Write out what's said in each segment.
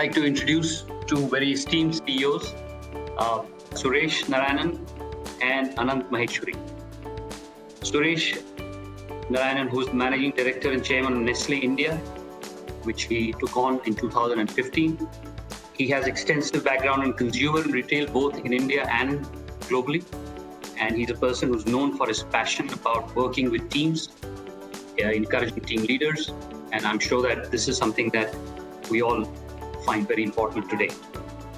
like to introduce two very esteemed CEOs, Suresh, Narayanan, and Anant Maheshwari. Suresh Narayanan, who is the Managing Director and Chairman of Nestle India, which he took on in 2015. He has extensive background in consumer and retail, both in India and globally. And he's a person who's known for his passion about working with teams, encouraging team leaders. And I'm sure that this is something that we all find very important today.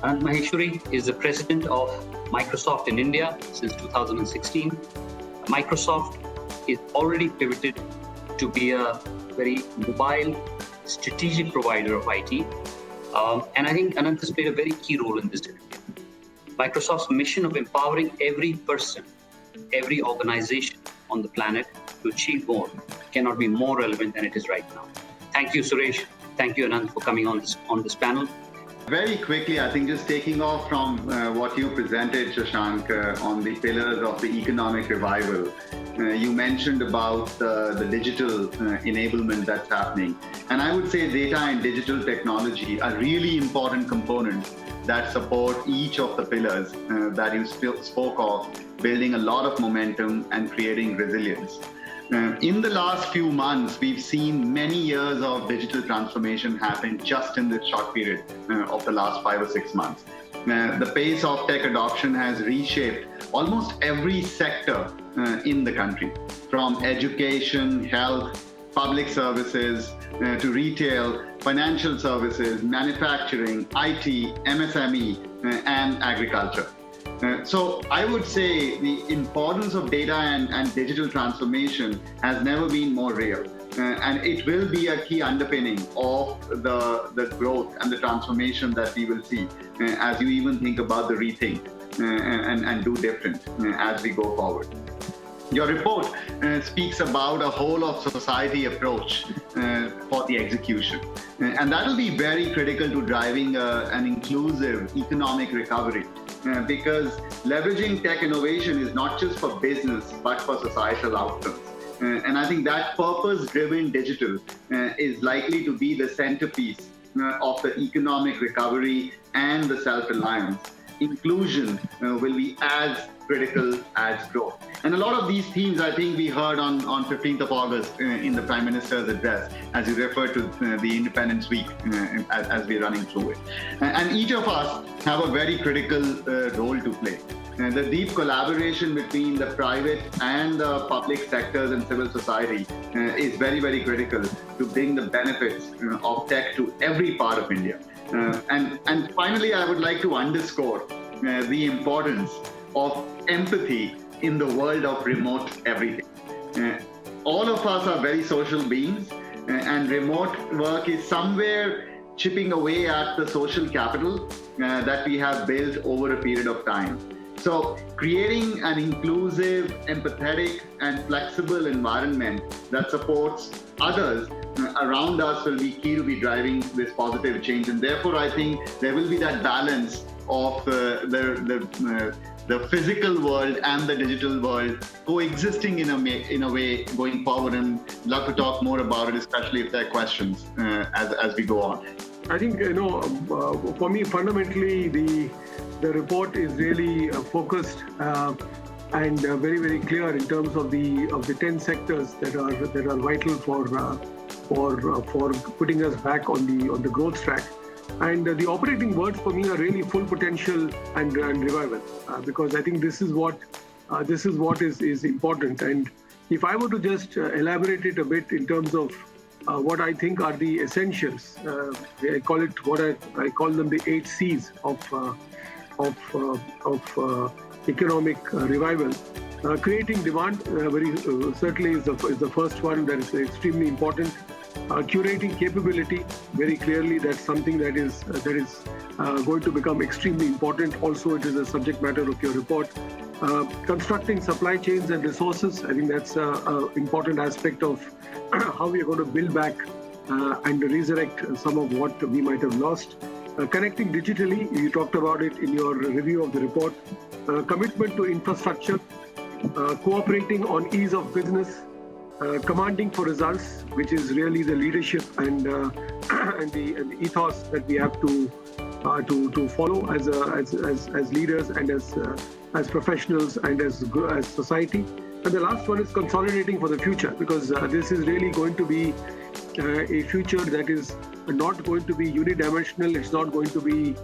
Anant Maheshwari is the president of Microsoft in India since 2016. Microsoft is already pivoted to be a very mobile, strategic provider of IT. And I think Anant has played a very key role in this delivery. Microsoft's mission of empowering every person, every organization on the planet to achieve more cannot be more relevant than it is right now. Thank you, Suresh. Thank you, Anant, for coming on this panel. Very quickly, I think just taking off from what you presented, Shashank, on the pillars of the economic revival. You mentioned about the digital enablement that's happening. And I would say data and digital technology are really important components that support each of the pillars that you spoke of, building a lot of momentum and creating resilience. In the last few months, we've seen many years of digital transformation happen just in this short period of the last 5 or 6 months. The pace of tech adoption has reshaped almost every sector in the country, from education, health, public services, to retail, financial services, manufacturing, IT, MSME, and agriculture. So I would say the importance of data and digital transformation has never been more real. And it will be a key underpinning of the growth and the transformation that we will see as you even think about the rethink and do different as we go forward. Your report speaks about a whole of society approach for the execution. And that will be very critical to driving an inclusive economic recovery. Because leveraging tech innovation is not just for business, but for societal outcomes. And I think that purpose-driven digital is likely to be the centerpiece of the economic recovery and the self-reliance. Inclusion will be as critical as growth. And a lot of these themes, I think we heard on 15th of August in the Prime Minister's address, as you referred to the Independence Week as we're running through it. And each of us have a very critical role to play. The deep collaboration between the private and the public sectors and civil society is very, very critical to bring the benefits of tech to every part of India. And finally, I would like to underscore the importance of empathy in the world of remote everything. All of us are very social beings, and remote work is somewhere chipping away at the social capital that we have built over a period of time. So creating an inclusive, empathetic, and flexible environment that supports others around us will be key to be driving this positive change. And therefore, I think there will be that balance of the physical world and the digital world coexisting in a way going forward. And love to talk more about it, especially if there are questions as we go on. I think, for me, fundamentally, the report is really focused and very, very clear in terms of the 10 sectors that are vital for putting us back on the growth track. And the operating words for me are really full potential and revival, because I think this is what is important. And if I were to just elaborate it a bit in terms of what I think are the essentials, I call them the 8 C's of economic revival. Creating demand very certainly is the first one that is extremely important. Curating capability, very clearly that's something that is going to become extremely important. Also, it is a subject matter of your report. Constructing supply chains and resources, I think that's an important aspect of how we are going to build back and resurrect some of what we might have lost. Connecting digitally, you talked about it in your review of the report. Commitment to infrastructure, cooperating on ease of business, commanding for results, which is really the leadership and and the ethos that we have to follow as leaders and as professionals and as society. And the last one is consolidating for the future, because this is really going to be a future that is not going to be unidimensional. It's not going to be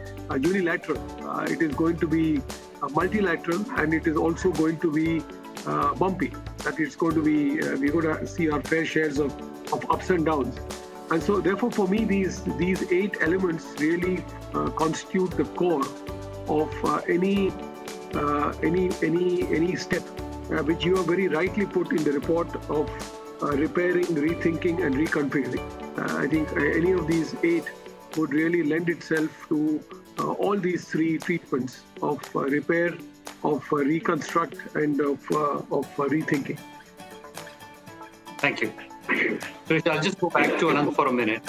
unilateral. It is going to be multilateral, and it is also going to be bumpy. That it's going to be we're going to see our fair shares of ups and downs. And so, therefore, for me, these 8 elements really constitute the core of any step, which you have very rightly put in the report of repairing, rethinking, and reconfiguring. I think any of these 8 would really lend itself to all these 3 treatments of repair, of reconstruct, and of rethinking. Thank you. So I'll just go back to Anant for a minute,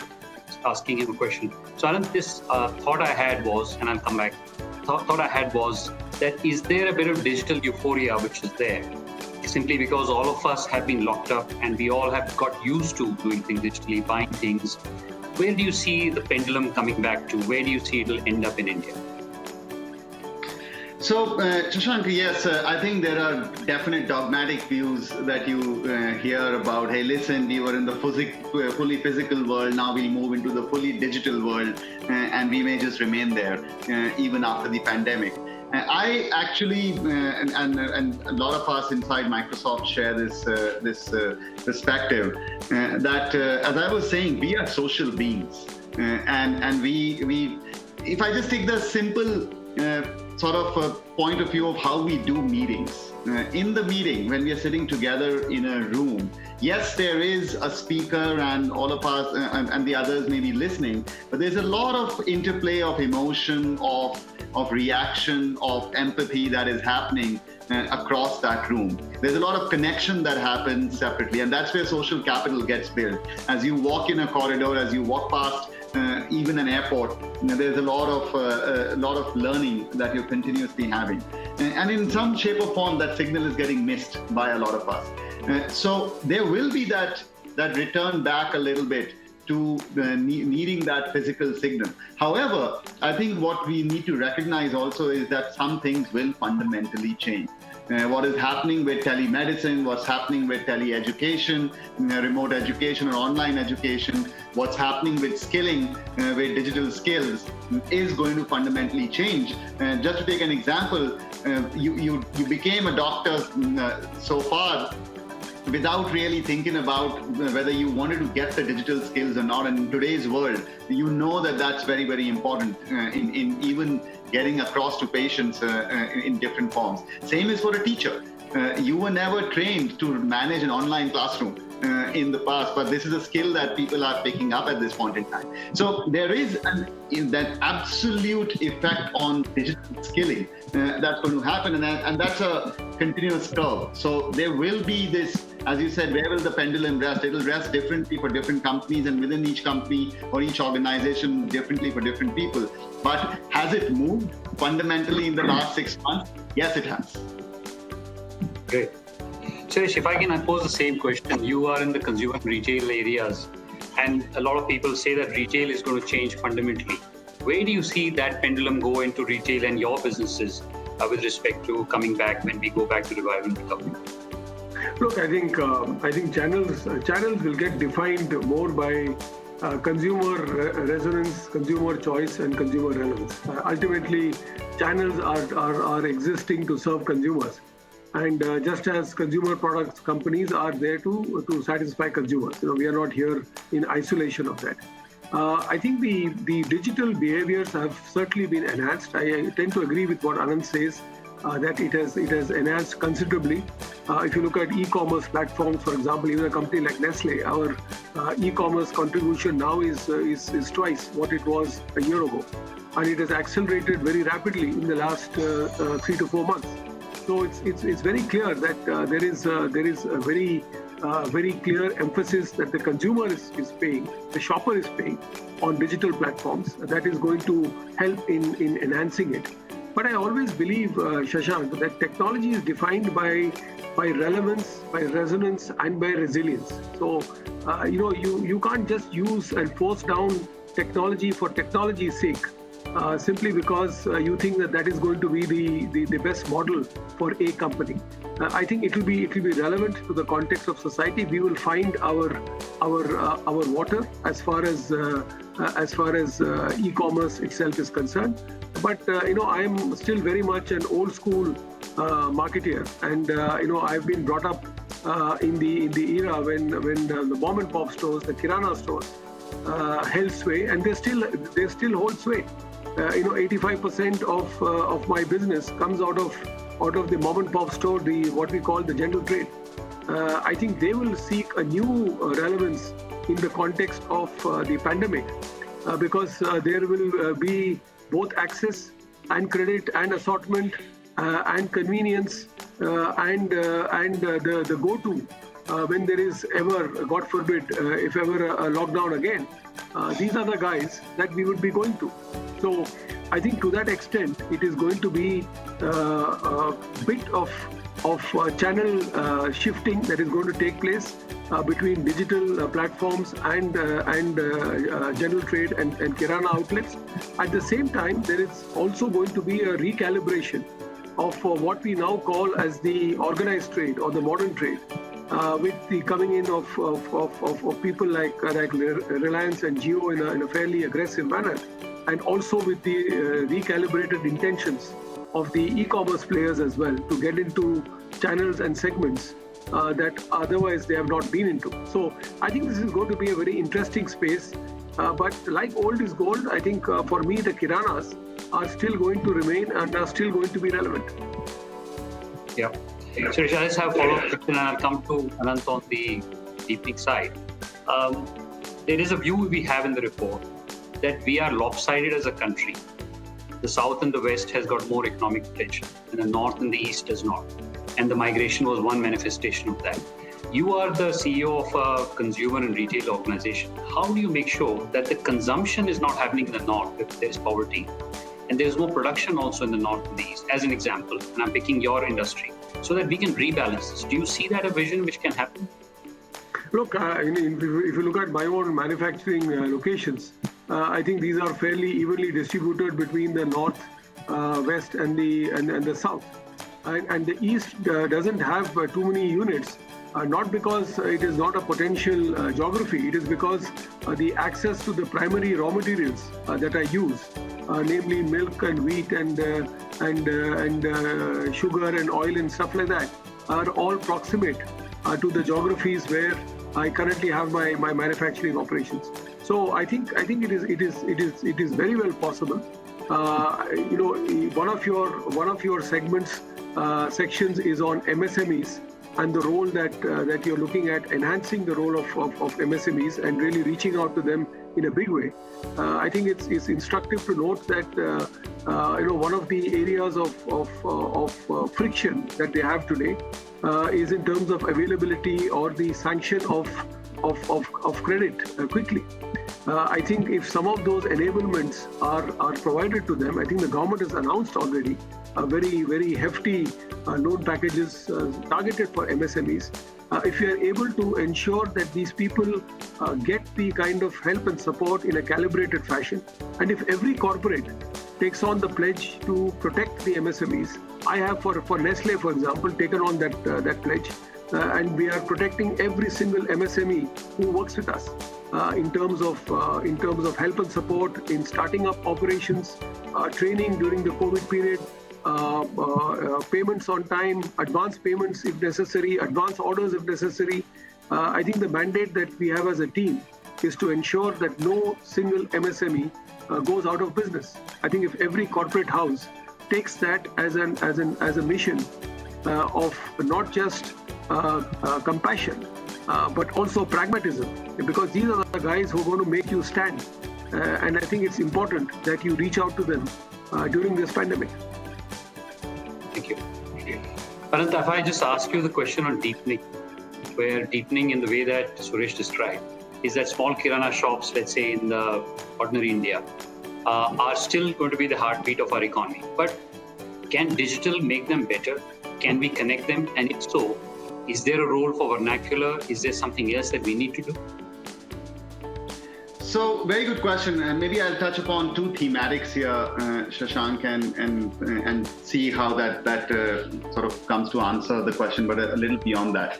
asking him a question. So Anant, this thought I had was, and I'll come back, thought I had was that is there a bit of digital euphoria which is there? Simply because all of us have been locked up and we all have got used to doing things digitally, buying things. Where do you see the pendulum coming back to? Where do you see it'll end up in India? So, Shashank, yes, I think there are definite dogmatic views that you hear about, hey, listen, we were in the fully physical world, now we'll move into the fully digital world, and we may just remain there even after the pandemic. I actually, and a lot of us inside Microsoft share this perspective that, as I was saying, we are social beings, and we, if I just take the simple sort of a point of view of how we do meetings. In the meeting, when we are sitting together in a room, yes, there is a speaker and all of us and the others may be listening, but there's a lot of interplay of emotion, of reaction, of empathy that is happening across that room. There's a lot of connection that happens separately, and that's where social capital gets built. As you walk in a corridor, as you walk past even an airport, there's a lot of learning that you're continuously having, and in some shape or form that signal is getting missed by a lot of us. So there will be that return back a little bit to needing that physical signal. However, I think what we need to recognize also is that some things will fundamentally change. What is happening with telemedicine, what's happening with tele-education, remote education or online education, what's happening with skilling, with digital skills is going to fundamentally change. Just to take an example, you became a doctor so far without really thinking about whether you wanted to get the digital skills or not. And in today's world, you know that that's very, very important in even getting across to patients in different forms. Same is for a teacher. You were never trained to manage an online classroom in the past, but this is a skill that people are picking up at this point in time. So there is that absolute effect on digital skilling that's going to happen, and that's a continuous curve. So there will be this, as you said, where will the pendulum rest? It will rest differently for different companies, and within each company or each organization differently for different people. But has it moved fundamentally in the last 6 months? Yes, it has. Great. Suresh, if I can pose the same question, you are in the consumer retail areas, and a lot of people say that retail is going to change fundamentally. Where do you see that pendulum go into retail and your businesses with respect to coming back when we go back to revival recovery? Look, I think channels will get defined more by consumer resonance, consumer choice, and consumer relevance. Ultimately, channels are existing to serve consumers, and just as consumer products companies are there to satisfy consumers. We are not here in isolation of that. I think the digital behaviors have certainly been enhanced. I tend to agree with what Anant says. That it has enhanced considerably. If you look at e-commerce platforms, for example, even a company like Nestle, our e-commerce contribution now is twice what it was a year ago, and it has accelerated very rapidly in the last 3 to 4 months. So it's very clear that there is a very clear emphasis that the consumer is paying, the shopper is paying on digital platforms. That is going to help in enhancing it. But I always believe, Shashank, that technology is defined by relevance, by resonance, and by resilience. So, you can't just use and force down technology for technology's sake, simply because you think that is going to be the best model for a company. I think it will be relevant to the context of society. We will find our water as far as e-commerce itself is concerned. But I am still very much an old school marketeer, and I've been brought up in the era when the mom and pop stores, the kirana stores, held sway, and they still hold sway. 85% of my business comes out of the mom and pop store, what we call the general trade. I think they will seek a new relevance in the context of the pandemic, because there will be both access and credit and assortment and convenience and the go-to when there is ever, God forbid, if ever a lockdown again. These are the guys that we would be going to. So I think to that extent, it is going to be a bit of channel shifting that is going to take place between digital platforms and general trade and kirana outlets. At the same time, there is also going to be a recalibration of what we now call as the organized trade or the modern trade, with the coming in of people like Reliance and Jio in a fairly aggressive manner, and also with the recalibrated intentions of the e-commerce players as well to get into channels and segments that otherwise they have not been into. So I think this is going to be a very interesting space. But like old is gold, I think for me the kiranas are still going to remain and are still going to be relevant. Yeah. Suresh, I just have a follow-up question, and I'll come to Anant on the deepening side. There is a view we have in the report that we are lopsided as a country. The South and the West has got more economic potential, and the North and the East does not. And the migration was one manifestation of that. You are the CEO of a consumer and retail organization. How do you make sure that the consumption is not happening in the North if there is poverty, and there's more production also in the North and the East, as an example, and I'm picking your industry, so that we can rebalance this? Do you see that a vision which can happen? Look, if you look at my own manufacturing locations, I think these are fairly evenly distributed between the North, West, and the South. And the East doesn't have too many units, not because it is not a potential geography. It is because the access to the primary raw materials that I use, namely milk and wheat and sugar and oil and stuff like that, are all proximate to the geographies where I currently have my manufacturing operations. So I think it is very well possible. One of your sections is on MSMEs and the role that you're looking at enhancing the role of MSMEs and really reaching out to them in a big way. I think it's instructive to note that one of the areas of friction that they have today is in terms of availability or the sanction of credit quickly. I think if some of those enablements are provided to them, I think the government has announced already very, very hefty loan packages targeted for MSMEs. If you are able to ensure that these people get the kind of help and support in a calibrated fashion, and if every corporate takes on the pledge to protect the MSMEs, I have for Nestle, for example, taken on that pledge, and we are protecting every single MSME who works with us in terms of help and support in starting up operations, training during the COVID period, payments on time, advance payments if necessary, advance orders if necessary. I think the mandate that we have as a team is to ensure that no single MSME goes out of business. I think if every corporate house takes that as a mission of not just compassion, but also pragmatism, because these are the guys who are going to make you stand. And I think it's important that you reach out to them during this pandemic. Thank you. Anant, if I just ask you the question on deepening, where deepening in the way that Suresh described is that small kirana shops, let's say in the ordinary India, are still going to be the heartbeat of our economy. But Can digital make them better? Can we connect them? And if so, is there a role for vernacular? Is there something else that we need to do? So, very good question, and maybe I'll touch upon two thematics here, Shashank, and see how that sort of comes to answer the question, but a little beyond that.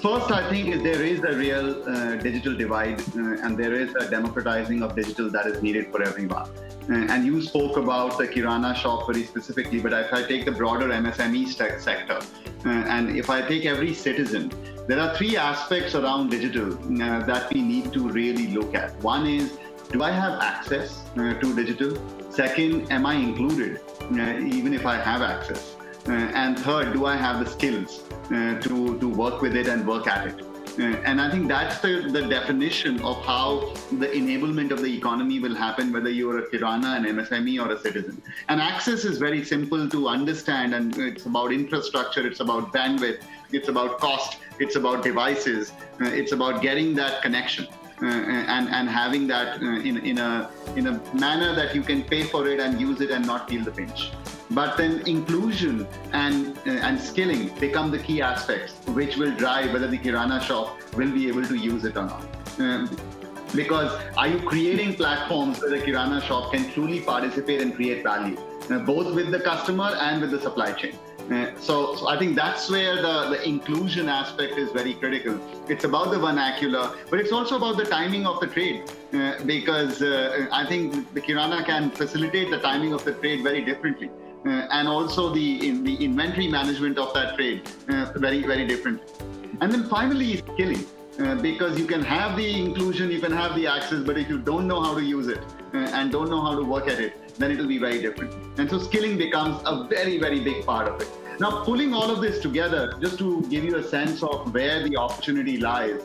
First, I think there is a real digital divide, and there is a democratizing of digital that is needed for everyone. And you spoke about the Kirana shop very specifically, but if I take the broader MSME sector, and if I take every citizen, there are three aspects around digital that we need to really look at. One is, do I have access to digital? Second, am I included even if I have access? And third, do I have the skills to work with it and work at it? And I think that's the definition of how the enablement of the economy will happen, whether you're a Kirana, an MSME, or a citizen. And access is very simple to understand, and it's about infrastructure, it's about bandwidth, it's about cost, it's about devices, it's about getting that connection. And having that in a manner that you can pay for it and use it and not feel the pinch. But then inclusion and skilling become the key aspects which will drive whether the Kirana shop will be able to use it or not. Because are you creating platforms where the Kirana shop can truly participate and create value, both with the customer and with the supply chain? So I think that's where the inclusion aspect is very critical. It's about the vernacular, but it's also about the timing of the trade, because I think the Kirana can facilitate the timing of the trade very differently. And also the inventory management of that trade very, very different. And then finally, skilling, because you can have the inclusion, you can have the access, but if you don't know how to use it and don't know how to work at it, then it will be very different. And so skilling becomes a very, very big part of it. Now, pulling all of this together, just to give you a sense of where the opportunity lies.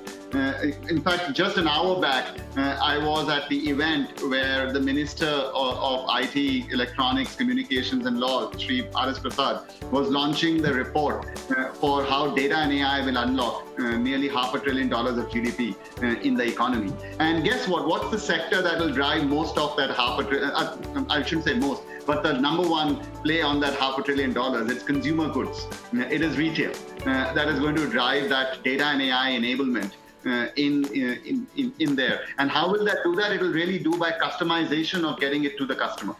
In fact, just an hour back, I was at the event where the Minister of IT, Electronics, Communications and Law, Shri R.S. Prasad, was launching the report for how data and AI will unlock nearly $500 billion of GDP in the economy. And guess what? What's the sector that will drive most of that I shouldn't say most, but the number one play on that $500 billion? It's consumer goods. It is retail that is going to drive that data and AI enablement in there. And how will that do that? It will really do by customization of getting it to the customer.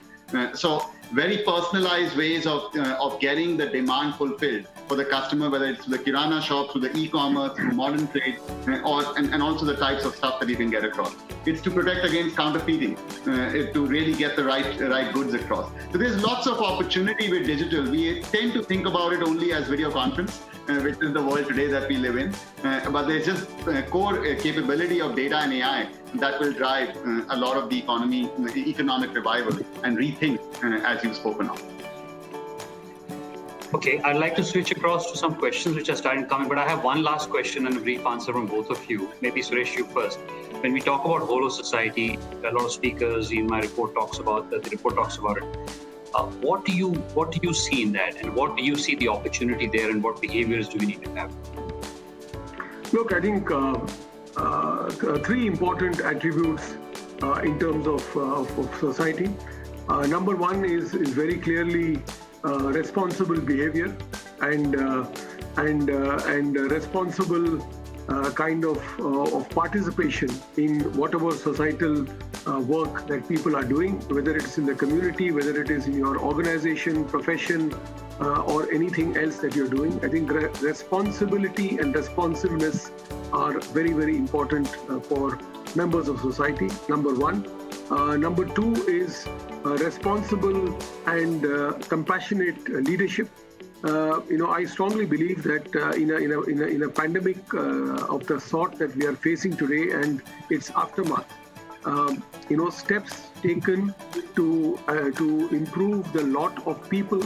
So very personalized ways of getting the demand fulfilled for the customer, whether it's the Kirana shop, through the e-commerce, through modern trade, and also the types of stuff that you can get across. It's to protect against counterfeiting, to really get the right goods across. So there's lots of opportunity with digital. We tend to think about it only as video conference, which is the world today that we live in. But there's just core capability of data and AI that will drive a lot of the economic revival and rethink, as you've spoken of. Okay, I'd like to switch across to some questions which are starting to come in, but I have one last question and a brief answer from both of you. Maybe Suresh, you first. When we talk about Holo Society, a lot of speakers in my report talks about the report talks about it. What do you see in that, and what do you see the opportunity there, and what behaviors do we need to have? Look, I think three important attributes in terms of society. Number one is very clearly responsible behavior and responsible kind of participation in whatever societal work that people are doing, whether it's in the community, whether it is in your organization, profession, or anything else that you're doing. I think responsibility and responsiveness are very, very important for members of society, number one. Number two is responsible and compassionate leadership. I strongly believe that in a pandemic of the sort that we are facing today and its aftermath, steps taken to improve the lot of people,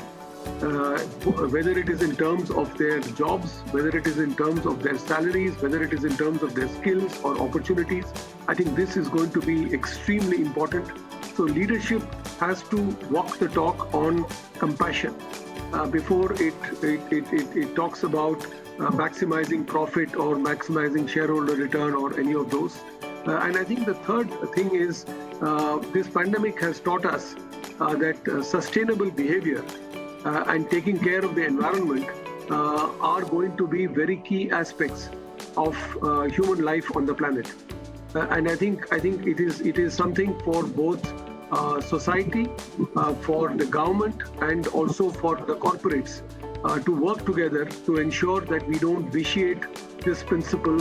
whether it is in terms of their jobs, whether it is in terms of their salaries, whether it is in terms of their skills or opportunities, I think this is going to be extremely important. So leadership has to walk the talk on compassion before it talks about maximizing profit or maximizing shareholder return or any of those. And I think the third thing is this pandemic has taught us that sustainable behavior and taking care of the environment are going to be very key aspects of human life on the planet. And I think it is something for both society, for the government, and also for the corporates to work together to ensure that we don't vitiate this principle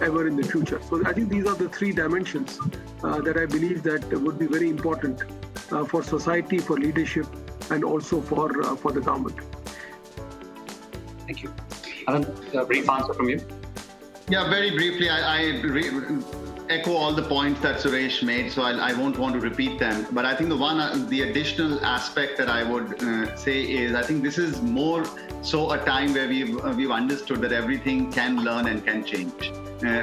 ever in the future. So I think these are the three dimensions that I believe that would be very important for society, for leadership, and also for the government. Thank you. Anant, a brief answer from you. Yeah, very briefly, I echo all the points that Suresh made, so I won't want to repeat them. But I think the additional aspect that I would say is, I think this is more so a time where we've understood that everything can learn and can change.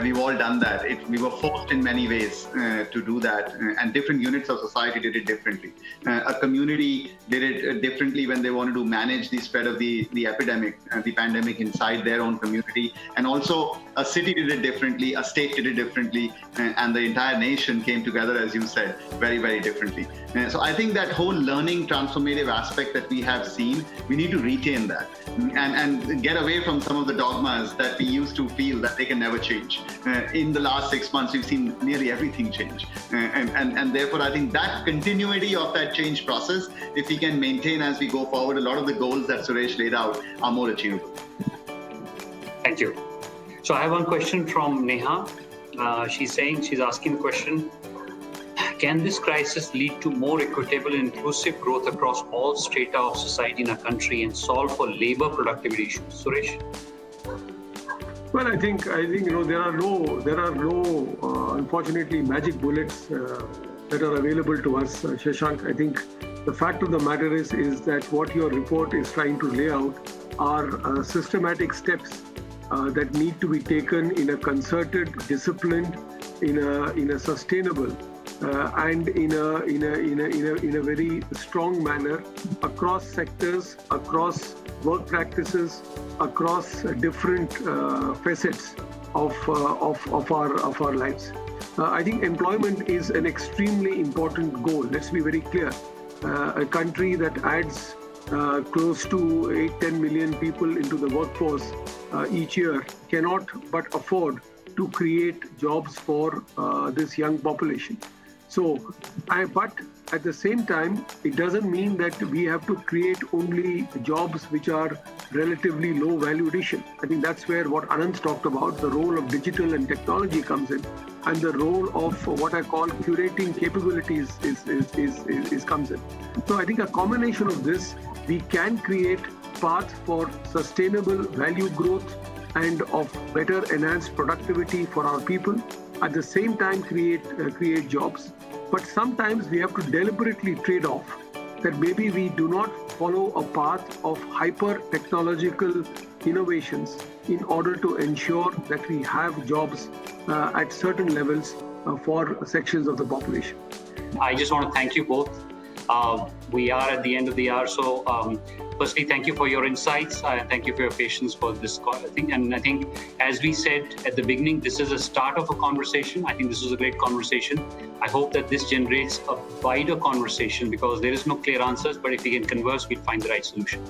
We've all done that. We were forced in many ways to do that, and different units of society did it differently. A community did it differently when they wanted to manage the spread of the epidemic, the pandemic inside their own community. And also a city did it differently, a state did it differently, and the entire nation came together, as you said, very, very differently. So I think that whole learning transformative aspect that we have seen, we need to retain that and get away from some of the dogmas that we used to feel that they can never change. In the last 6 months, we've seen nearly everything change. And therefore, I think that continuity of that change process, if we can maintain as we go forward, a lot of the goals that Suresh laid out are more achievable. Thank you. So I have one question from Neha. She's asking the question, can this crisis lead to more equitable and inclusive growth across all strata of society in our country and solve for labor productivity issues? Suresh? Well, I think there are no unfortunately magic bullets that are available to us, Shashank. I think the fact of the matter is that what your report is trying to lay out are systematic steps that need to be taken in a concerted, disciplined, in a sustainable, and in a very strong manner across sectors, across work practices, across different facets of our lives. I think employment is an extremely important goal. Let's be very clear. A country that adds close to 8-10 million people into the workforce each year cannot but afford to create jobs for this young population. But at the same time, it doesn't mean that we have to create only jobs which are relatively low value addition. I think that's where what Anant talked about, the role of digital and technology comes in, and the role of what I call curating capabilities is comes in. So I think a combination of this, we can create paths for sustainable value growth and of better enhanced productivity for our people. At the same time, create jobs. But sometimes we have to deliberately trade off that maybe we do not follow a path of hyper technological innovations in order to ensure that we have jobs at certain levels for sections of the population. I just want to thank you both. We are at the end of the hour, so firstly, thank you for your insights. Thank you for your patience for this call. I think, as we said at the beginning, this is a start of a conversation. I think this was a great conversation. I hope that this generates a wider conversation because there is no clear answers, but if we can converse, we'll find the right solution.